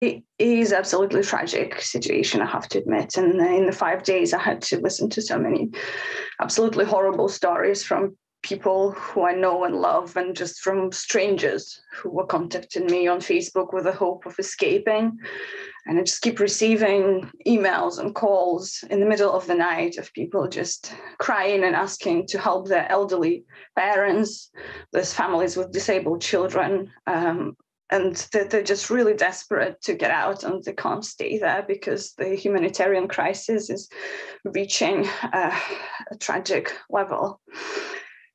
It is absolutely tragic situation, I have to admit. And in the 5 days, I had to listen to so many absolutely horrible stories from people who I know and love, and just from strangers who were contacting me on Facebook with the hope of escaping. And I just keep receiving emails and calls in the middle of the night of people just crying and asking to help their elderly parents. There's families with disabled children. And they're just really desperate to get out, and they can't stay there because the humanitarian crisis is reaching a tragic level.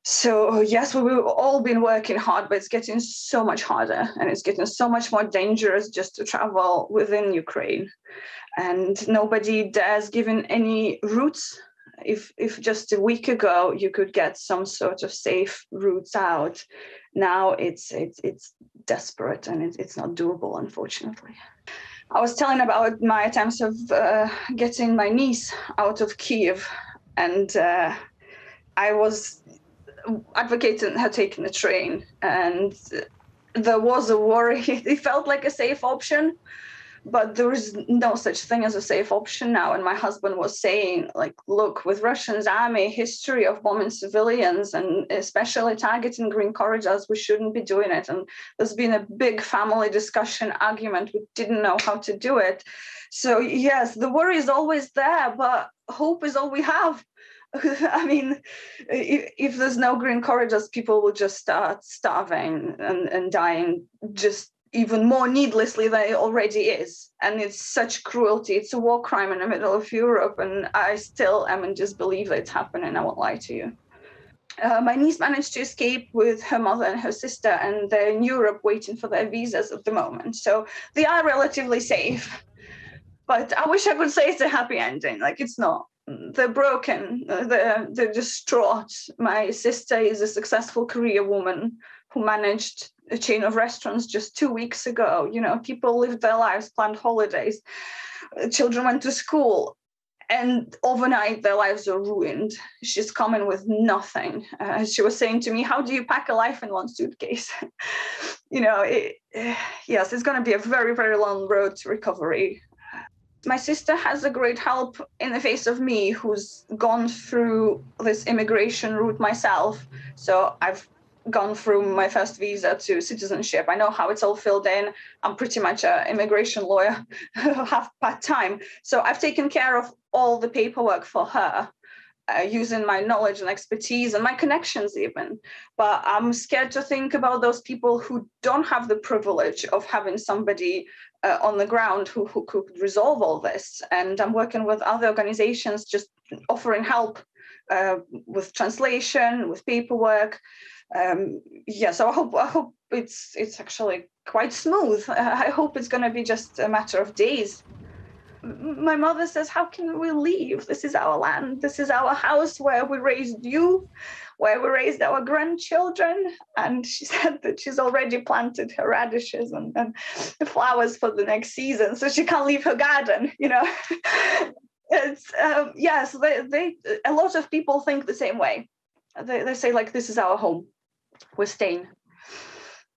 So yes, we've all been working hard, but it's getting so much harder, and it's getting so much more dangerous just to travel within Ukraine. And nobody dares giving any routes. If just a week ago you could get some sort of safe routes out, now it's desperate, and it's not doable, unfortunately. I was telling about my attempts of getting my niece out of Kiev, and I was advocating her taking the train, and there was a worry. It felt like a safe option, but there is no such thing as a safe option now. And my husband was saying, like, look, with Russia's army history of bombing civilians and especially targeting green corridors, we shouldn't be doing it. And there's been a big family discussion, argument. We didn't know how to do it. So yes, the worry is always there, but hope is all we have. I mean, if there's no green corridors, people will just start starving and dying just even more needlessly than it already is. And it's such cruelty. It's a war crime in the middle of Europe. And I still am in disbelief that it's happening. I won't lie to you. My niece managed to escape with her mother and her sister, and they're in Europe waiting for their visas at the moment. So they are relatively safe. But I wish I could say it's a happy ending. Like, it's not. They're broken. They're distraught. My sister is a successful career woman who managed a chain of restaurants just 2 weeks ago. You know, people lived their lives, planned holidays, children went to school, and overnight their lives are ruined. She's coming with nothing. She was saying to me, how do you pack a life in one suitcase? You know, yes, it's going to be a very, very long road to recovery. My sister has a great help in the face of me, who's gone through this immigration route myself. So I've gone through my first visa to citizenship. I know how it's all filled in. I'm pretty much an immigration lawyer, half part-time. So I've taken care of all the paperwork for her, using my knowledge and expertise and my connections even. But I'm scared to think about those people who don't have the privilege of having somebody on the ground who could resolve all this. And I'm working with other organizations just offering help with translation, with paperwork. So I hope it's actually quite smooth. I hope it's going to be just a matter of days. My mother says, how can we leave? This is our land. This is our house where we raised you, where we raised our grandchildren. And she said that she's already planted her radishes and flowers for the next season, so she can't leave her garden, you know. It's yes, a lot of people think the same way. They say, like, this is our home. We're staying.